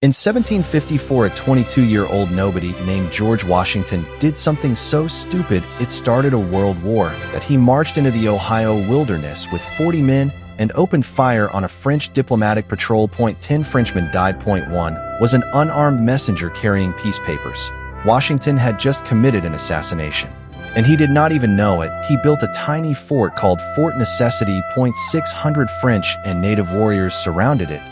In 1754, a 22-year-old nobody named George Washington did something so stupid it started a world war that he marched into the Ohio wilderness with 40 men and opened fire on a French diplomatic patrol. 10 Frenchmen died. 1 was an unarmed messenger carrying peace papers. Washington had just committed an assassination, and he did not even know it. He built a tiny fort called Fort Necessity. 600 French and native warriors surrounded it.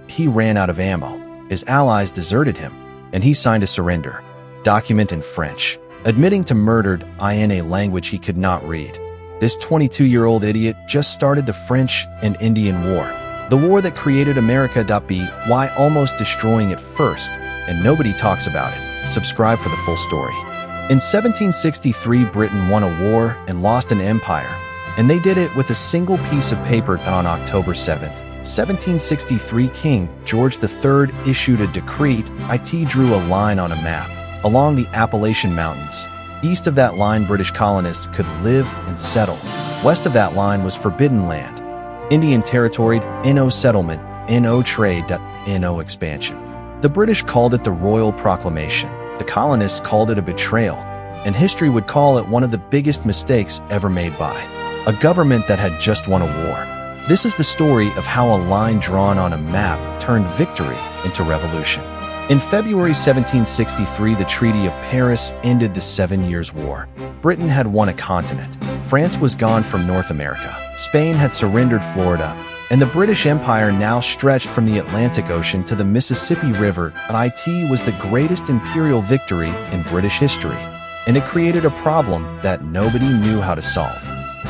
He ran out of ammo. His allies deserted him, and he signed a surrender document in French, admitting to murdered in a language he could not read. This 22-year-old idiot just started the French and Indian War, the war that created America. Why almost destroying it first, and nobody talks about it. Subscribe for the full story. In 1763, Britain won a war and lost an empire, and they did it with a single piece of paper. On October 7th, 1763, King George III issued a decree. It drew a line on a map along the Appalachian Mountains. East of that line, British colonists could live and settle. West of that line was forbidden land. Indian territory, no settlement, no trade, no expansion. The British called it the Royal Proclamation. The colonists called it a betrayal, and history would call it one of the biggest mistakes ever made by a government that had just won a war. This is the story of how a line drawn on a map turned victory into revolution. In February 1763, the Treaty of Paris ended the 7 Years' War. Britain had won a continent. France was gone from North America. Spain had surrendered Florida, and the British Empire now stretched from the Atlantic Ocean to the Mississippi River. It was the greatest imperial victory in British history, and it created a problem that nobody knew how to solve.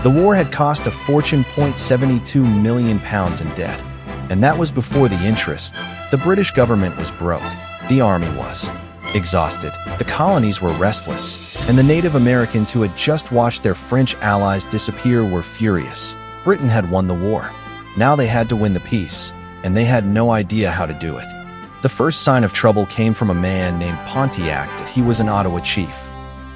The war had cost a fortune. 72 million pounds in debt, and that was before the interest. The British government was broke. The army was exhausted. The colonies were restless, and the Native Americans who had just watched their French allies disappear were furious. Britain had won the war. Now they had to win the peace, and they had no idea how to do it. The first sign of trouble came from a man named Pontiac. He was an Ottawa chief,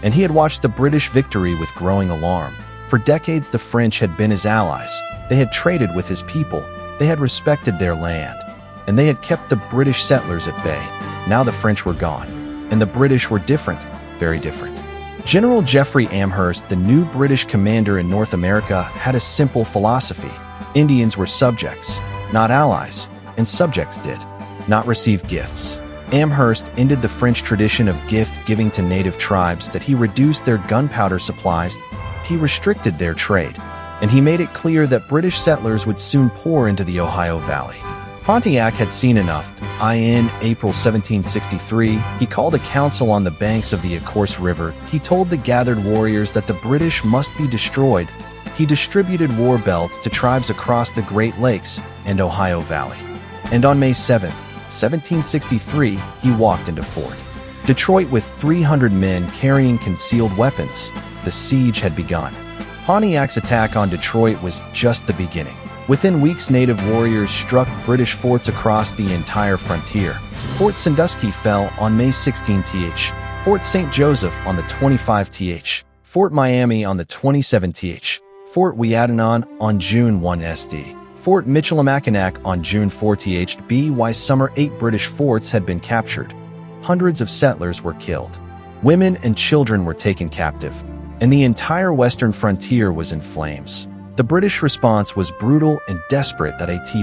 and he had watched the British victory with growing alarm. For decades, the French had been his allies. They had traded with his people. They had respected their land, and they had kept the British settlers at bay. Now the French were gone, and the British were different, very different. General Jeffrey Amherst, the new British commander in North America, had a simple philosophy. Indians were subjects, not allies, and subjects did not receive gifts. Amherst ended the French tradition of gift-giving to native tribes. That he reduced their gunpowder supplies. He restricted their trade, and he made it clear that British settlers would soon pour into the Ohio Valley. Pontiac had seen enough. In April 1763, he called a council on the banks of the Ecorse River. He told the gathered warriors that the British must be destroyed. He distributed war belts to tribes across the Great Lakes and Ohio Valley. And on May 7, 1763, he walked into Fort Detroit with 300 men carrying concealed weapons. The siege had begun. Pontiac's attack on Detroit was just the beginning. Within weeks, native warriors struck British forts across the entire frontier. Fort Sandusky fell on May 16th, Fort St. Joseph on the 25th, Fort Miami on the 27th, Fort Weatanon on June 1 SD, Fort Michilimackinac on June 4th. By summer, 8 British forts had been captured. Hundreds of settlers were killed. Women and children were taken captive, and the entire western frontier was in flames. The British response was brutal and desperate.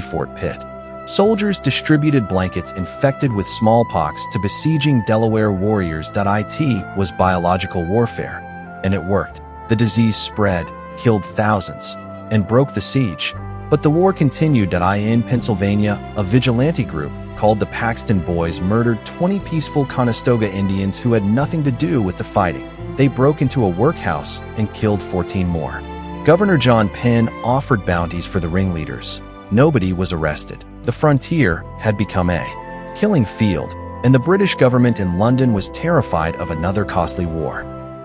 Fort Pitt. Soldiers distributed blankets infected with smallpox to besieging Delaware warriors. It was biological warfare, and it worked. The disease spread, killed thousands, and broke the siege. But the war continued. In Pennsylvania, a vigilante group called the Paxton Boys murdered 20 peaceful Conestoga Indians who had nothing to do with the fighting. They broke into a workhouse and killed 14 more. Governor John Penn offered bounties for the ringleaders. Nobody was arrested. The frontier had become a killing field, and the British government in London was terrified of another costly war.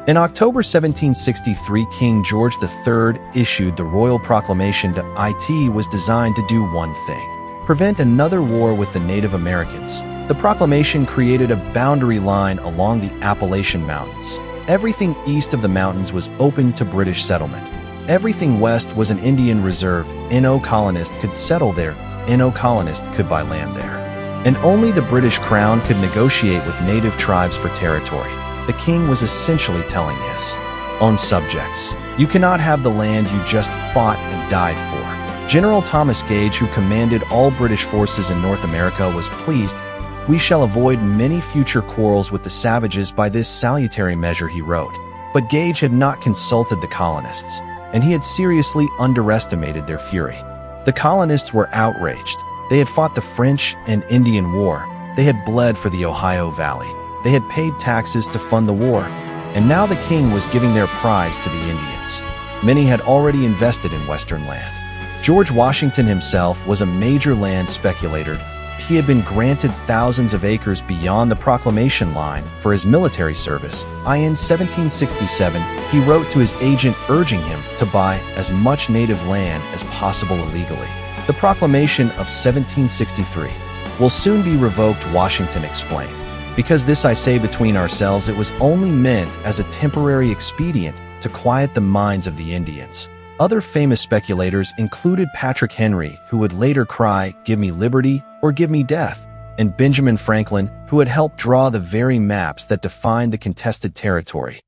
In October 1763, King George III issued the Royal Proclamation. It was designed to do one thing: prevent another war with the Native Americans. The proclamation created a boundary line along the Appalachian Mountains. Everything east of the mountains was open to British settlement. Everything west was an Indian reserve. No colonist could settle there. No colonist could buy land there. and only the British Crown could negotiate with native tribes for territory. The king was essentially telling his own subjects, "You cannot have the land you just fought and died for." General Thomas Gage, who commanded all British forces in North America, was pleased. "We shall avoid many future quarrels with the savages by this salutary measure," he wrote. But Gage had not consulted the colonists, and he had seriously underestimated their fury. The colonists were outraged. They had fought the French and Indian War. They had bled for the Ohio Valley. They had paid taxes to fund the war, and now the king was giving their prize to the Indians. Many had already invested in Western land. George Washington himself was a major land speculator. He had been granted thousands of acres beyond the Proclamation line for his military service. In 1767, he wrote to his agent urging him to buy as much native land as possible illegally. The Proclamation of 1763 will soon be revoked, Washington explained. "Because this I say between ourselves, it was only meant as a temporary expedient to quiet the minds of the Indians." Other famous speculators included Patrick Henry, who would later cry, "Give me liberty or give me death," and Benjamin Franklin, who had helped draw the very maps that defined the contested territory.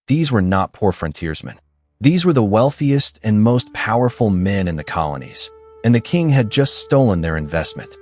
These were not poor frontiersmen. These were the wealthiest and most powerful men in the colonies, and the king had just stolen their investment.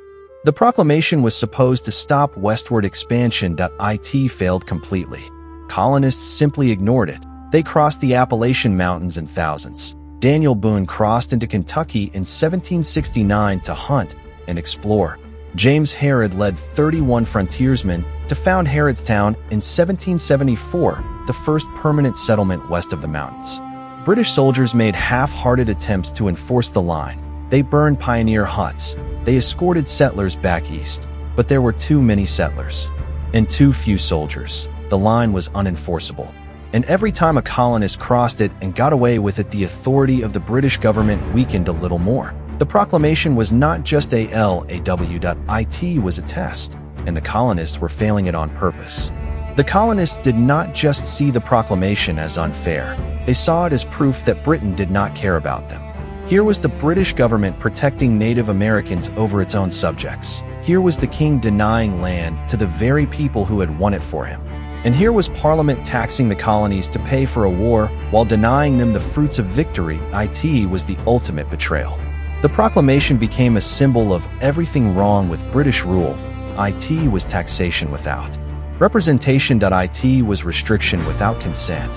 The proclamation was supposed to stop westward expansion. It failed completely. Colonists simply ignored it. They crossed the Appalachian Mountains in thousands. Daniel Boone crossed into Kentucky in 1769 to hunt and explore. James Harrod led 31 frontiersmen to found Harrodstown in 1774, the first permanent settlement west of the mountains. British soldiers made half-hearted attempts to enforce the line. They burned pioneer huts. They escorted settlers back east. But there were too many settlers and too few soldiers. The line was unenforceable. And every time a colonist crossed it and got away with it, the authority of the British government weakened a little more. The proclamation was not just a law. It was a test, and the colonists were failing it on purpose. The colonists did not just see the proclamation as unfair. They saw it as proof that Britain did not care about them. Here was the British government protecting Native Americans over its own subjects. Here was the king denying land to the very people who had won it for him. And here was Parliament taxing the colonies to pay for a war while denying them the fruits of victory. It was the ultimate betrayal. The proclamation became a symbol of everything wrong with British rule. It was taxation without representation. It was restriction without consent.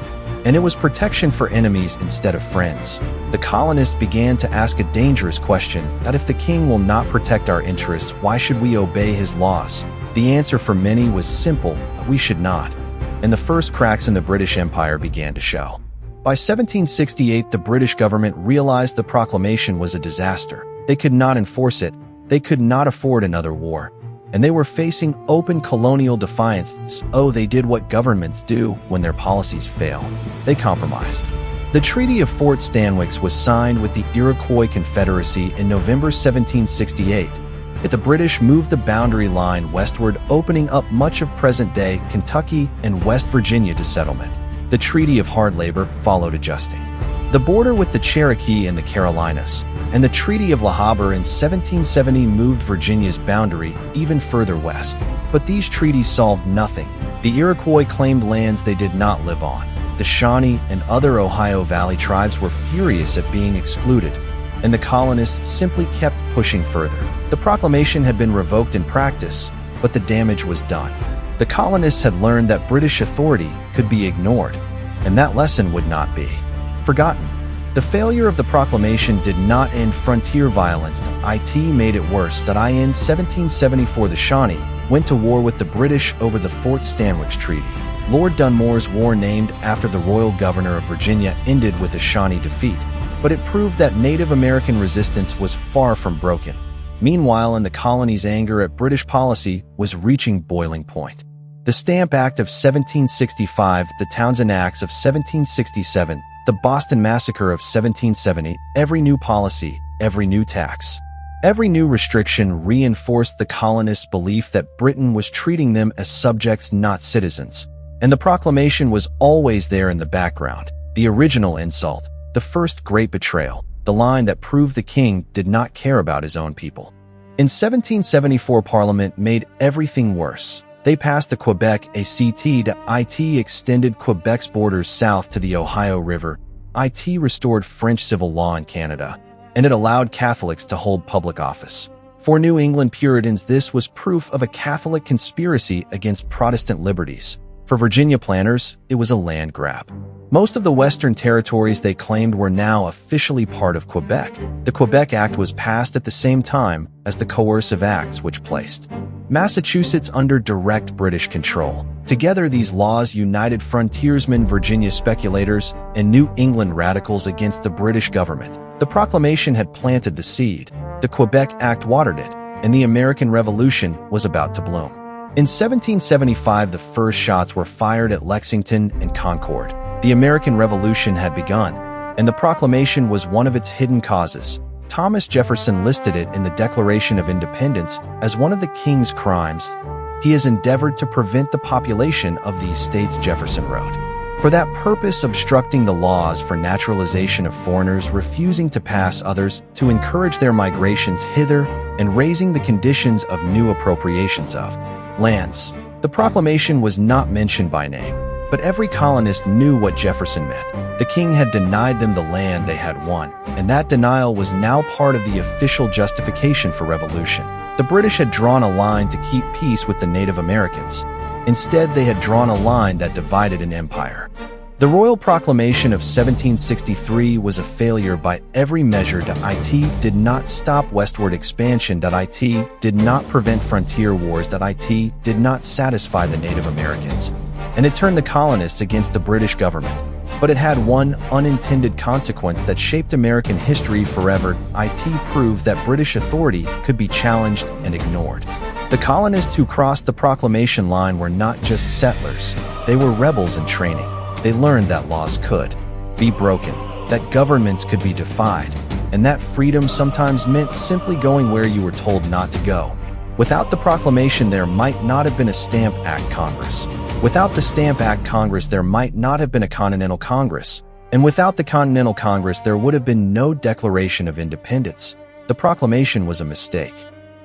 And it was protection for enemies instead of friends. The colonists began to ask a dangerous question: that if the king will not protect our interests, why should we obey his laws? The answer for many was simple: we should not. And the first cracks in the British Empire began to show. By 1768, the British government realized the proclamation was a disaster. They could not enforce it. They could not afford another war. And they were facing open colonial defiance. They did what governments do when their policies fail. They compromised. The Treaty of Fort Stanwix was signed with the Iroquois Confederacy in November 1768. The British moved the boundary line westward, opening up much of present-day Kentucky and West Virginia to settlement. The Treaty of Hard Labor followed, adjusting the border with the Cherokee and the Carolinas, and the Treaty of La Habra in 1770 moved Virginia's boundary even further west. But these treaties solved nothing. The Iroquois claimed lands they did not live on. The Shawnee and other Ohio Valley tribes were furious at being excluded, and the colonists simply kept pushing further. The proclamation had been revoked in practice, but the damage was done. The colonists had learned that British authority could be ignored, and that lesson would not be forgotten. The failure of the proclamation did not end frontier violence. It made it worse. In 1774, the Shawnee went to war with the British over the Fort Stanwix Treaty. Lord Dunmore's war, named after the royal governor of Virginia, ended with a Shawnee defeat, but it proved that Native American resistance was far from broken. Meanwhile, in the colonies, anger at British policy was reaching boiling point. The Stamp Act of 1765, the Townshend Acts of 1767, the Boston Massacre of 1770, every new policy, every new tax, every new restriction reinforced the colonists' belief that Britain was treating them as subjects, not citizens. And the proclamation was always there in the background. The original insult, the first Great Betrayal, the line that proved the king did not care about his own people. In 1774, Parliament made everything worse. They passed the Quebec Act. It extended Quebec's borders south to the Ohio River. It restored French civil law in Canada, and it allowed Catholics to hold public office. For New England Puritans, this was proof of a Catholic conspiracy against Protestant liberties. For Virginia planters, it was a land grab. Most of the Western territories they claimed were now officially part of Quebec. The Quebec Act was passed at the same time as the Coercive Acts, which placed Massachusetts under direct British control. Together, these laws united frontiersmen, Virginia speculators, and New England radicals against the British government. The proclamation had planted the seed, the Quebec Act watered it, and the American Revolution was about to bloom. In 1775, the first shots were fired at Lexington and Concord. The American Revolution had begun, and the proclamation was one of its hidden causes. Thomas Jefferson listed it in the Declaration of Independence as one of the king's crimes. He has endeavored to prevent the population of these states, Jefferson wrote. For that purpose, obstructing the laws for naturalization of foreigners, refusing to pass others to encourage their migrations hither, and raising the conditions of new appropriations of lands. The proclamation was not mentioned by name, but every colonist knew what Jefferson meant. The king had denied them the land they had won, and that denial was now part of the official justification for revolution. The British had drawn a line to keep peace with the Native Americans. Instead, they had drawn a line that divided an empire. The Royal Proclamation of 1763 was a failure by every measure. It did not stop westward expansion. It did not prevent frontier wars. It did not satisfy the Native Americans. And it turned the colonists against the British government. But it had one unintended consequence that shaped American history forever. It proved that British authority could be challenged and ignored. The colonists who crossed the proclamation line were not just settlers, they were rebels in training. They learned that laws could be broken, that governments could be defied, and that freedom sometimes meant simply going where you were told not to go. Without the proclamation, there might not have been a Stamp Act Congress. Without the Stamp Act Congress, there might not have been a Continental Congress. And without the Continental Congress, there would have been no Declaration of Independence. The proclamation was a mistake.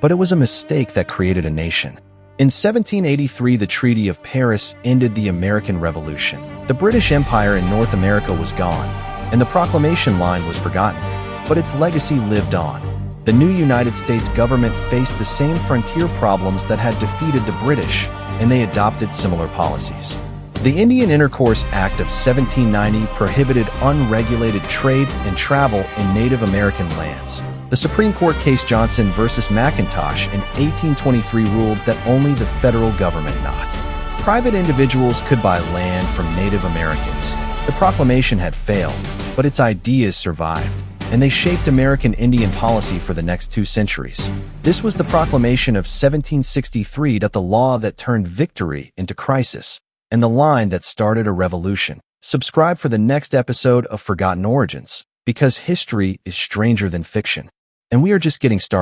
But it was a mistake that created a nation. In 1783, the Treaty of Paris ended the American Revolution. The British Empire in North America was gone, and the proclamation line was forgotten. But its legacy lived on. The new United States government faced the same frontier problems that had defeated the British, and they adopted similar policies. The Indian Intercourse Act of 1790 prohibited unregulated trade and travel in Native American lands. The Supreme Court case Johnson v. McIntosh in 1823 ruled that only the federal government, not private individuals, could buy land from Native Americans. The proclamation had failed, but its ideas survived, and they shaped American Indian policy for the next 2 centuries. This was the Proclamation of 1763, the law that turned victory into crisis, and the line that started a revolution. Subscribe for the next episode of Forgotten Origins, because history is stranger than fiction, and we are just getting started.